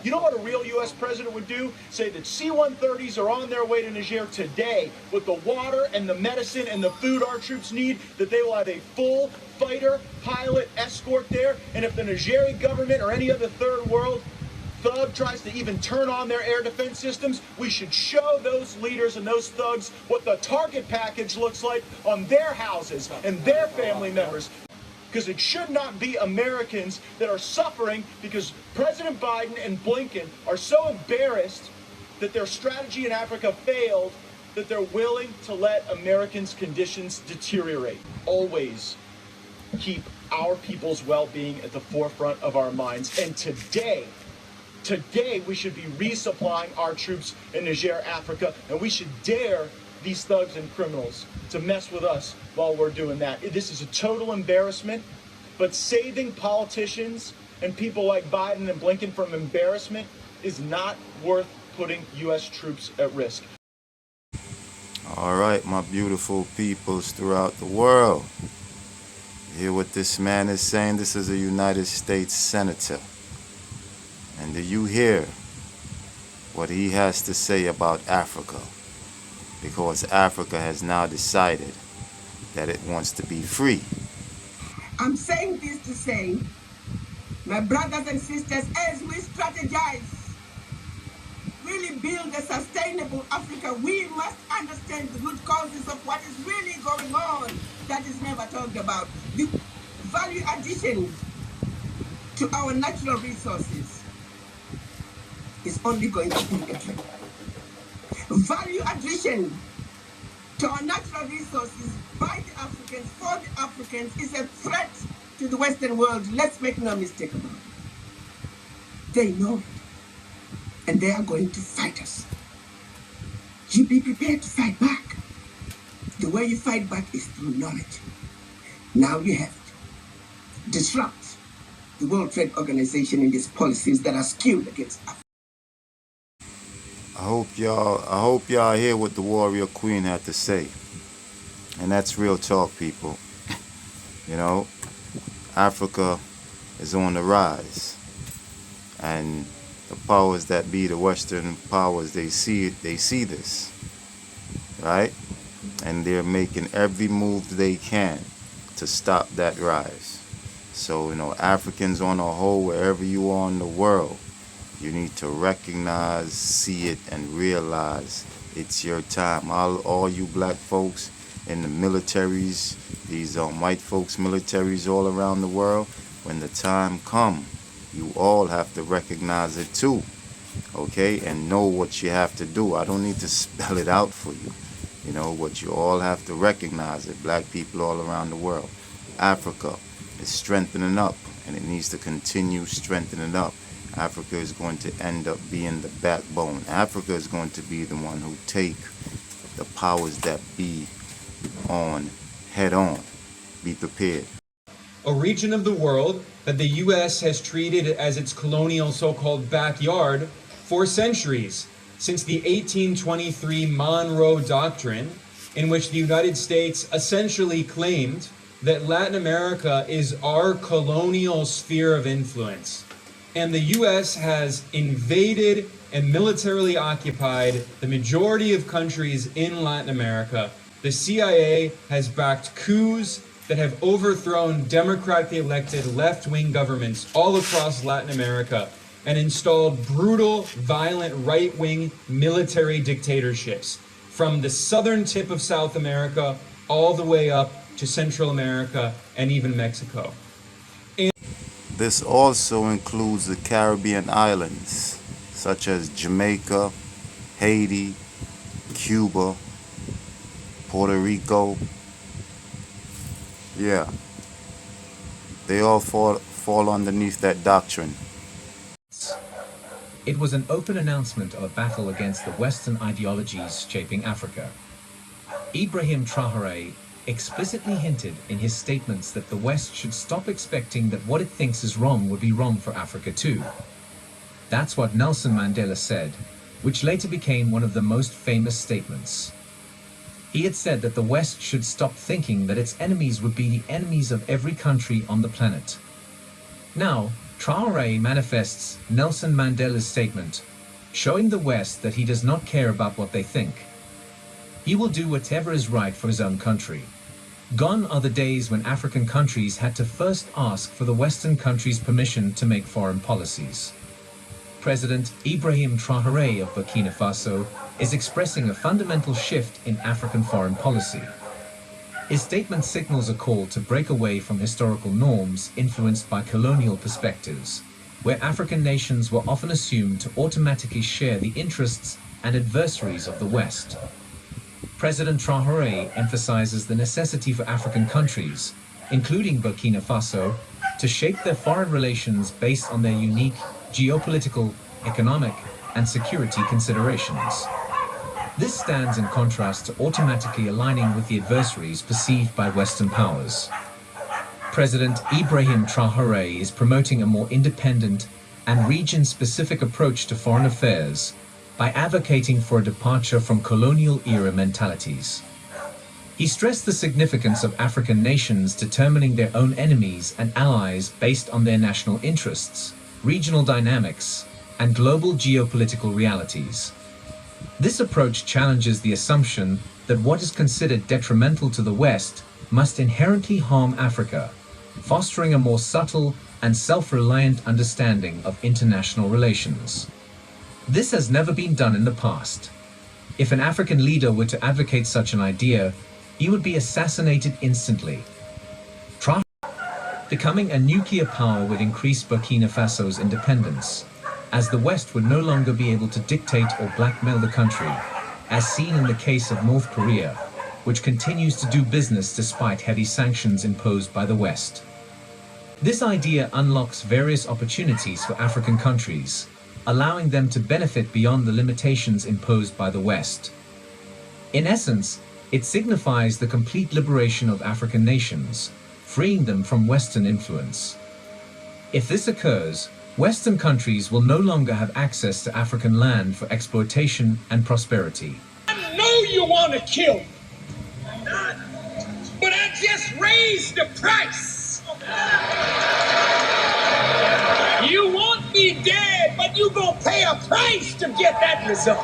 You know what a real U.S. president would do? Say that C-130s are on their way to Niger today with the water and the medicine and the food our troops need, that they will have a full fighter pilot escort there, and if the Nigerian government or any other third world thug tries to even turn on their air defense systems, we should show those leaders and those thugs what the target package looks like on their houses and their family members. Because it should not be Americans that are suffering because President Biden and Blinken are so embarrassed that their strategy in Africa failed that they're willing to let Americans' conditions deteriorate. Always keep our people's well-being at the forefront of our minds. And today we should be resupplying our troops in Niger, Africa, and we should dare these thugs and criminals to mess with us while we're doing that. This is a total embarrassment, but saving politicians and people like Biden and Blinken from embarrassment is not worth putting U.S. troops at risk. All right, my beautiful peoples throughout the world. You hear what this man is saying? This is a United States Senator. And do you hear what he has to say about Africa? Because Africa has now decided that it wants to be free. I'm saying this to say, my brothers and sisters, as we strategize, really build a sustainable Africa, we must understand the root causes of what is really going on that is never talked about. The value addition to our natural resources is only going to be a trick. Value addition to our natural resources by the Africans, for the Africans, is a threat to the Western world. Let's make no mistake about it. They know it, and they are going to fight us. You be prepared to fight back. The way you fight back is through knowledge. Now you have it. Disrupt the World Trade Organization in these policies that are skewed against Africa. I hope y'all hear what the Warrior Queen had to say. And that's real talk, people. You know, Africa is on the rise. And the powers that be, the Western powers, they see this. Right? And they're making every move they can to stop that rise. So, you know, Africans on the whole, wherever you are in the world, you need to recognize, see it, and realize it's your time. All you black folks in the militaries, these white folks militaries all around the world, when the time comes, you all have to recognize it too, okay? And know what you have to do. I don't need to spell it out for you. You know, what you all have to recognize it, black people all around the world. Africa is strengthening up, and it needs to continue strengthening up. Africa is going to end up being the backbone. Africa is going to be the one who take the powers that be on head on. Be prepared. A region of the world that the U.S. has treated as its colonial so-called backyard for centuries, since the 1823 Monroe Doctrine, in which the United States essentially claimed that Latin America is our colonial sphere of influence. And the U.S. has invaded and militarily occupied the majority of countries in Latin America. The CIA has backed coups that have overthrown democratically elected left-wing governments all across Latin America and installed brutal, violent, right-wing military dictatorships from the southern tip of South America all the way up to Central America and even Mexico. This also includes the Caribbean islands, such as Jamaica, Haiti, Cuba, Puerto Rico. Yeah, they all fall underneath that doctrine. It was an open announcement of a battle against the Western ideologies shaping Africa. Ibrahim Traoré explicitly hinted in his statements that the West should stop expecting that what it thinks is wrong would be wrong for Africa too. That's what Nelson Mandela said, which later became one of the most famous statements. He had said that the West should stop thinking that its enemies would be the enemies of every country on the planet. Now, Traoré manifests Nelson Mandela's statement, showing the West that he does not care about what they think. He will do whatever is right for his own country. Gone are the days when African countries had to first ask for the Western countries' permission to make foreign policies. President Ibrahim Traoré of Burkina Faso is expressing a fundamental shift in African foreign policy. His statement signals a call to break away from historical norms influenced by colonial perspectives, where African nations were often assumed to automatically share the interests and adversaries of the West. President Traoré emphasizes the necessity for African countries, including Burkina Faso, to shape their foreign relations based on their unique geopolitical, economic, and security considerations. This stands in contrast to automatically aligning with the adversaries perceived by Western powers. President Ibrahim Traoré is promoting a more independent and region-specific approach to foreign affairs by advocating for a departure from colonial-era mentalities. He stressed the significance of African nations determining their own enemies and allies based on their national interests, regional dynamics, and global geopolitical realities. This approach challenges the assumption that what is considered detrimental to the West must inherently harm Africa, fostering a more subtle and self-reliant understanding of international relations. This has never been done in the past. If an African leader were to advocate such an idea, he would be assassinated instantly. Becoming a nuclear power would increase Burkina Faso's independence, as the West would no longer be able to dictate or blackmail the country, as seen in the case of North Korea, which continues to do business despite heavy sanctions imposed by the West. This idea unlocks various opportunities for African countries, allowing them to benefit beyond the limitations imposed by the West. In essence, it signifies the complete liberation of African nations, freeing them from Western influence. If this occurs, Western countries will no longer have access to African land for exploitation and prosperity. I know you want to kill me, but I just raised the price. You want me dead, but you gonna pay a price to get that result.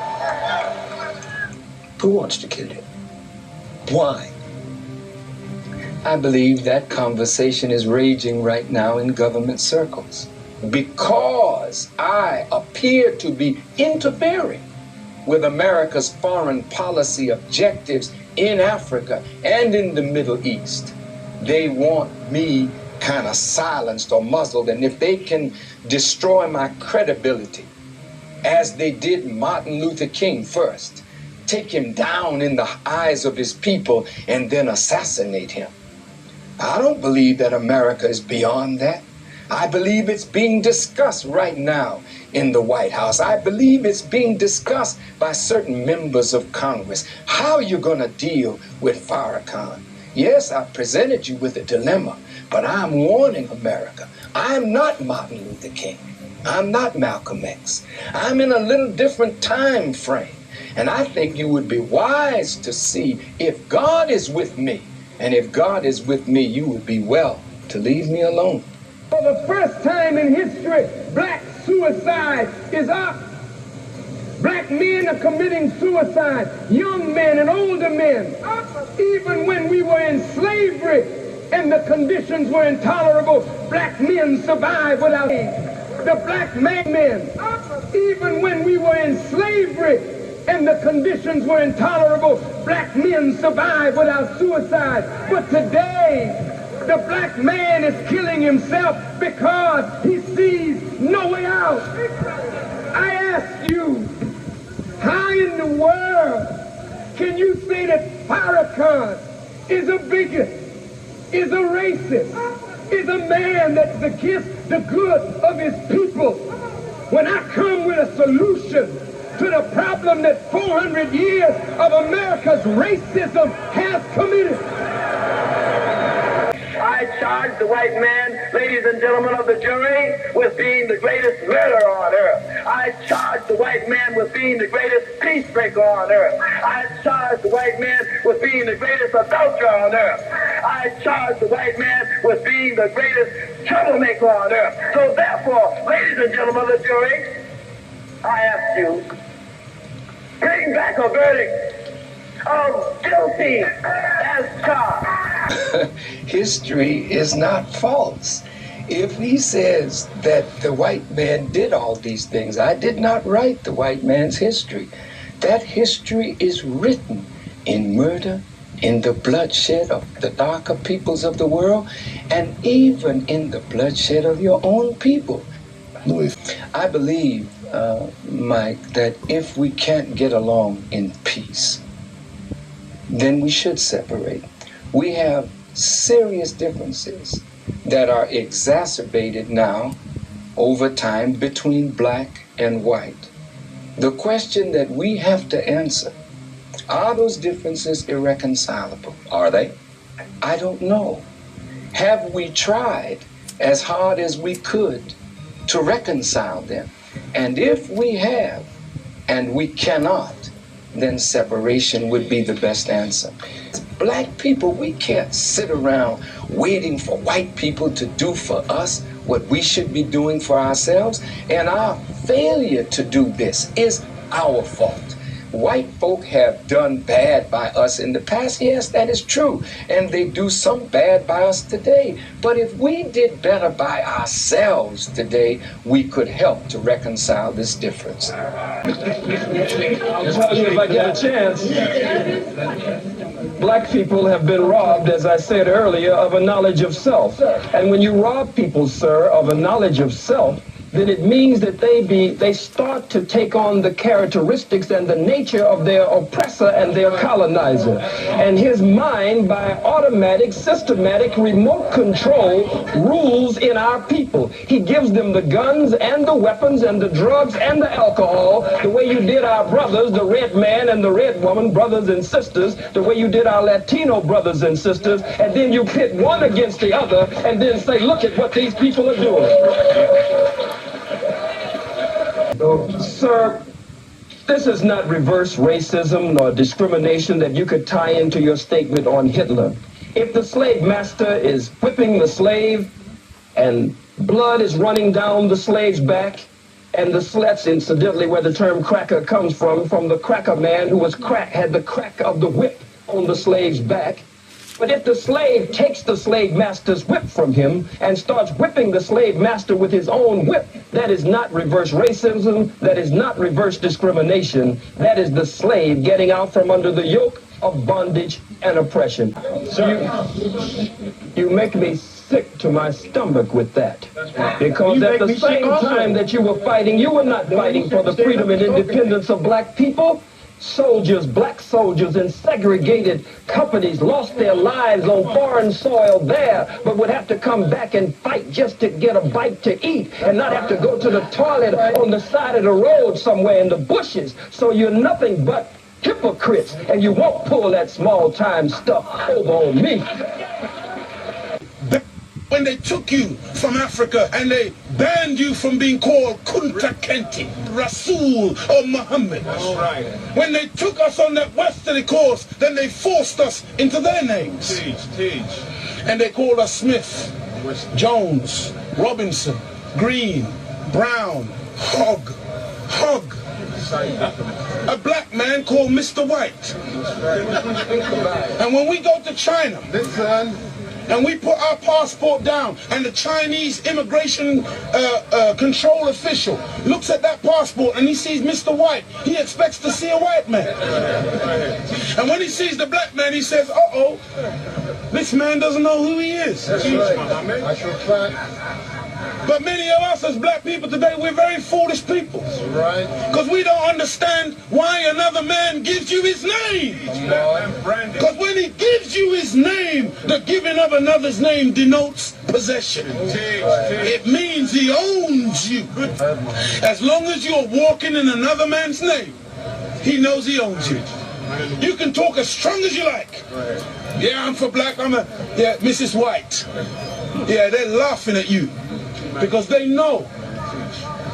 Who wants to kill you? Why? I believe that conversation is raging right now in government circles because I appear to be interfering with America's foreign policy objectives in Africa and in the Middle East. They want me kind of silenced or muzzled, and if they can destroy my credibility, as they did Martin Luther King first, take him down in the eyes of his people and then assassinate him. I don't believe that America is beyond that. I believe it's being discussed right now in the White House. I believe it's being discussed by certain members of Congress. How are you going to deal with Farrakhan? Yes, I presented you with a dilemma, but I'm warning America. I'm not Martin Luther King. I'm not Malcolm X. I'm in a little different time frame. And I think you would be wise to see if God is with me. And if God is with me, you would be well to leave me alone. For the first time in history, black suicide is up. Black men are committing suicide, young men and older men. Even when we were in slavery and the conditions were intolerable, black men survived without the black men. Even when we were in slavery and the conditions were intolerable, black men survived without suicide. But today, the black man is killing himself because he sees no way out. I ask you, how in the world can you say that Farrakhan is a bigot, is a racist, is a man that's against the good of his people, when I come with a solution to the problem that 400 years of America's racism has committed? I charge the white man, ladies and gentlemen of the jury, with being the greatest murderer on earth. I charge the white man with being the greatest peace breaker on earth. I charge the white man with being the greatest adulterer on earth. I charge the white man with being being the greatest troublemaker on earth. So therefore, ladies and gentlemen of the jury, I ask you, bring back a verdict of guilty as charged. History is not false. If he says that the white man did all these things, I did not write the white man's history. That history is written in murder, in the bloodshed of the darker peoples of the world, and even in the bloodshed of your own people. I believe, Mike, that if we can't get along in peace, then we should separate. We have serious differences that are exacerbated now over time between black and white. The question that we have to answer, are those differences irreconcilable? Are they? I don't know. Have we tried as hard as we could to reconcile them? And if we have, and we cannot, then separation would be the best answer. Black people, we can't sit around waiting for white people to do for us what we should be doing for ourselves, and our failure to do this is our fault. White folk have done bad by us in the past. Yes, that is true. And they do some bad by us today. But if we did better by ourselves today, we could help to reconcile this difference. I'll tell you if I get a chance. Black people have been robbed, as I said earlier, of a knowledge of self. And when you rob people, sir, of a knowledge of self, then it means that they start to take on the characteristics and the nature of their oppressor and their colonizer. And his mind, by automatic, systematic, remote control, rules in our people. He gives them the guns and the weapons and the drugs and the alcohol, the way you did our brothers, the red man and the red woman, brothers and sisters, the way you did our Latino brothers and sisters, and then you pit one against the other and then say, look at what these people are doing. Sir, this is not reverse racism nor discrimination that you could tie into your statement on Hitler. If the slave master is whipping the slave and blood is running down the slave's back, and that's incidentally where the term cracker comes from the cracker man who had the crack of the whip on the slave's back. But if the slave takes the slave master's whip from him and starts whipping the slave master with his own whip, that is not reverse racism, that is not reverse discrimination, that is the slave getting out from under the yoke of bondage and oppression. You make me sick to my stomach with that. Because at the same time that you were fighting, you were not fighting for the freedom and independence of black people. Soldiers, black soldiers in segregated companies lost their lives on foreign soil there, but would have to come back and fight just to get a bite to eat and not have to go to the toilet on the side of the road somewhere in the bushes. So you're nothing but hypocrites, and you won't pull that small-time stuff over on me. When they took you from Africa and they banned you from being called Kunta Kinte, Rasul, or Muhammad. Right. When they took us on that westerly course, then they forced us into their names. Teach. And they called us Smith, Jones, Robinson, Green, Brown, Hogg. A black man called Mr. White. And when we go to China, and we put our passport down, and the Chinese immigration control official looks at that passport and he sees Mr. White, he expects to see a white man. And when he sees the black man, he says, uh-oh, this man doesn't know who he is. That's right. I shall try. But many of us as black people today, we're very foolish people. Right. Because we don't understand why another man gives you his name. Because when he gives you his name, the giving of another's name denotes possession. It means he owns you. As long as you're walking in another man's name, he knows he owns you. You can talk as strong as you like. Yeah, I'm for black, yeah, Mrs. White. Yeah, they're laughing at you. Because they know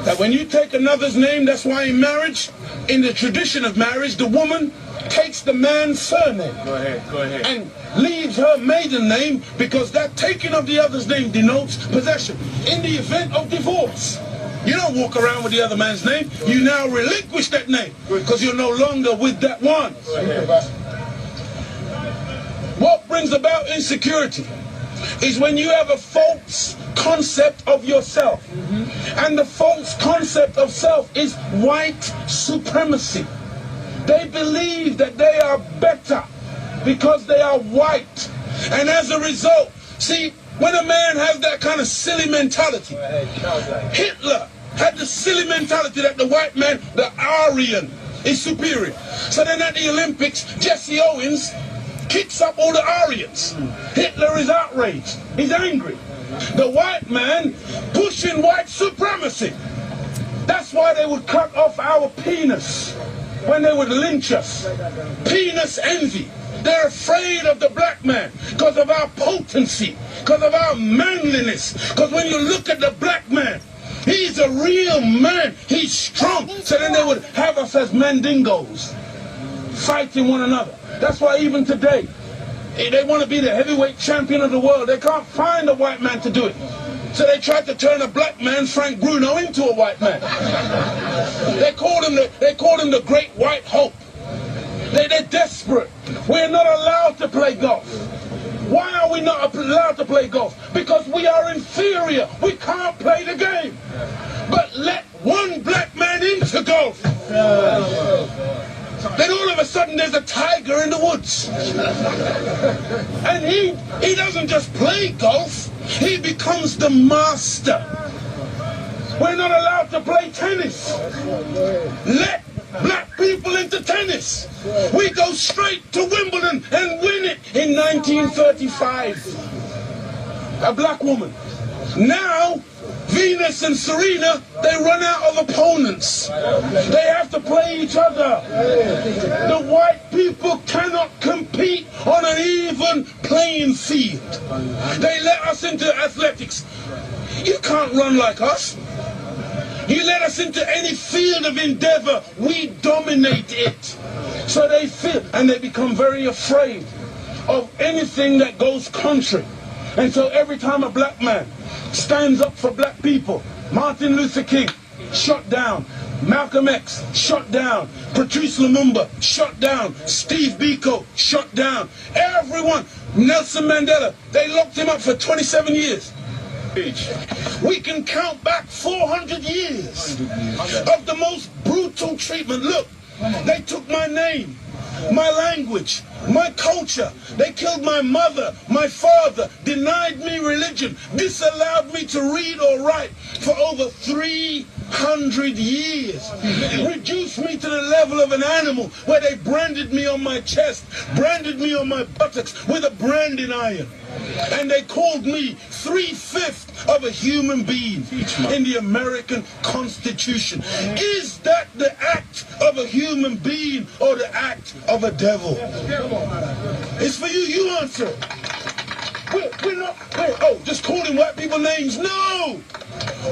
that when you take another's name, that's why in marriage, in the tradition of marriage, the woman takes the man's surname. Go ahead. And leaves her maiden name because that taking of the other's name denotes possession. In the event of divorce, you don't walk around with the other man's name. You now relinquish that name because you're no longer with that one. What brings about insecurity is when you have a false concept of yourself. And the false concept of self is white supremacy. They believe that they are better because they are white. And as a result, see, when a man has that kind of silly mentality, Hitler had the silly mentality that the white man, the Aryan, is superior. So then at the Olympics, Jesse Owens kicks up all the Aryans. Hitler is outraged. He's angry. The white man pushing white supremacy. That's why they would cut off our penis when they would lynch us. Penis envy. They're afraid of the black man because of our potency, because of our manliness. Because when you look at the black man, he's a real man. He's strong. So then they would have us as mandingos, fighting one another. That's why even today, they want to be the heavyweight champion of the world. They can't find a white man to do it. So they tried to turn a black man, Frank Bruno, into a white man. They called him the Great White Hope. They're desperate. We're not allowed to play golf. Why are we not allowed to play golf? Because we are inferior. We can't play the game. But let one black man into golf. Then all of a sudden there's a tiger in the woods. And he doesn't just play golf, he becomes the master. We're not allowed to play tennis. Let black people into tennis. We go straight to Wimbledon and win it in 1935. A black woman. Now, Venus and Serena, they run out of opponents. They have to play each other. The white people cannot compete on an even playing field. They let us into athletics. You can't run like us. You let us into any field of endeavor, we dominate it. So they feel, and they become very afraid of anything that goes contrary. And so every time a black man stands up for black people, Martin Luther King, shot down. Malcolm X, shot down. Patrice Lumumba, shot down. Steve Biko, shot down. Everyone, Nelson Mandela, they locked him up for 27 years. We can count back 400 years of the most brutal treatment. Look, they took my name, my language, my culture. They killed my mother, my father, denied me religion, disallowed me to read or write for over 300 years. Reduced me to the level of an animal where they branded me on my chest, branded me on my buttocks with a branding iron. And they called me 3/5 of a human being in the American Constitution. Is that the act of a human being or the act of a devil? It's for you, you answer. We're not, just calling white people names. No!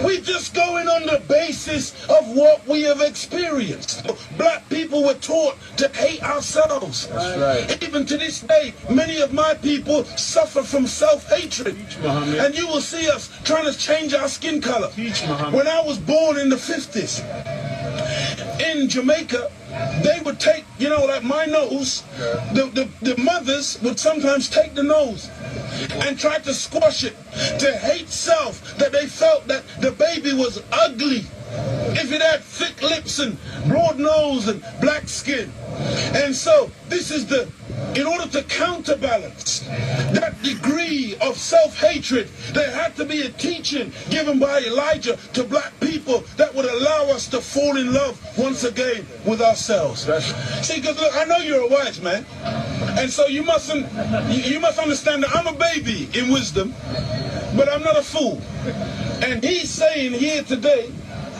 We're just going on the basis of what we have experienced. Black people were taught to hate ourselves. That's right. Even to this day, many of my people suffer from self-hatred. And you will see us trying to change our skin color. When I was born in the 50s, in Jamaica, they would take, like my nose, the mothers would sometimes take the nose and try to squash it, to hate self, that they felt that the baby was ugly if it had thick lips and broad nose and black skin. And so this is in order to counterbalance that degree of self-hatred, there had to be a teaching given by Elijah to black people that would allow us to fall in love once again with ourselves. See, because look, I know you're a wise man, and so you must understand that I'm a baby in wisdom, but I'm not a fool. And he's saying here today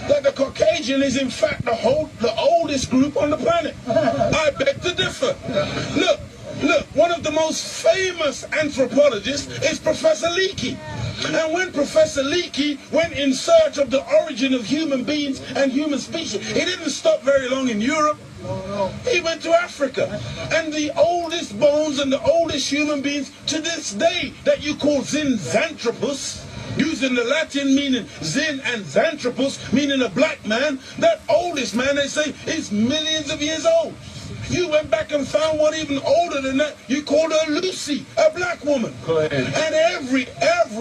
that the Caucasian is in fact the oldest group on the planet. I beg to differ. Look, one of the most famous anthropologists is Professor Leakey. And when Professor Leakey went in search of the origin of human beings and human species, he didn't stop very long in Europe. He went to Africa. And the oldest bones and the oldest human beings to this day that you call Zinjanthropus, using the Latin meaning Zin and Xanthropus, meaning a black man, that oldest man, they say, is millions of years old. You went back and found one even older than that. You called her Lucy, a black woman. Go ahead. And every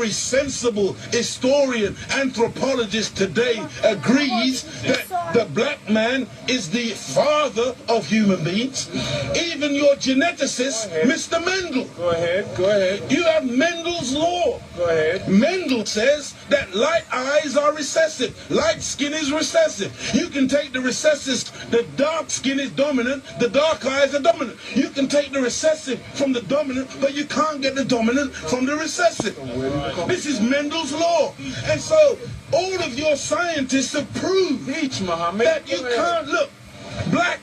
sensible historian, anthropologist today agrees that the black man is the father of human beings. Even your geneticist, Mr. Mendel. Go ahead. You have Mendel's law. Go ahead. Mendel says that light eyes are recessive. Light skin is recessive. You can take the recessive, the dark skin is dominant, the dark eyes are dominant. You can take the recessive from the dominant, but you can't get the dominant from the recessive. This is Mendel's law. And so all of your scientists have proved that you can't look. Black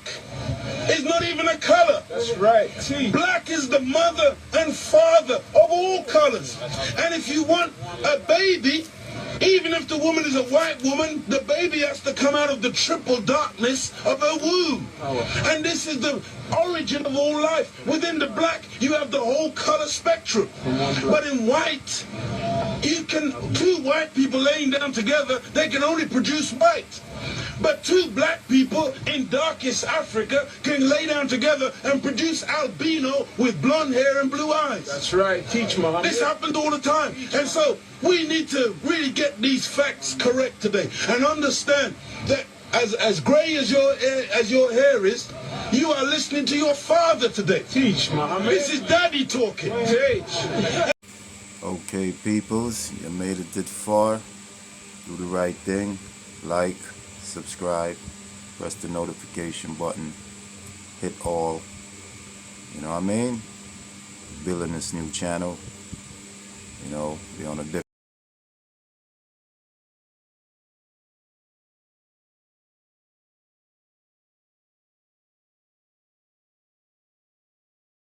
is not even a color. That's right. Black is the mother and father of all colors. And if you want a baby, even if the woman is a white woman, the baby has to come out of the triple darkness of her womb. And this is the origin of all life. Within the black, you have the whole color spectrum. But in white, you can, two white people laying down together, they can only produce white. But two black people in darkest Africa can lay down together and produce albino with blonde hair and blue eyes. That's right. Teach, Muhammad. This happens all the time. And so we need to really get these facts correct today and understand that as gray as your hair is, you are listening to your father today. Teach, Muhammad. This is daddy talking. Teach. Okay, peoples, you made it this far. Do the right thing. Like, subscribe, press the notification button, hit all. You know what I mean? Building this new channel. You know, be on a different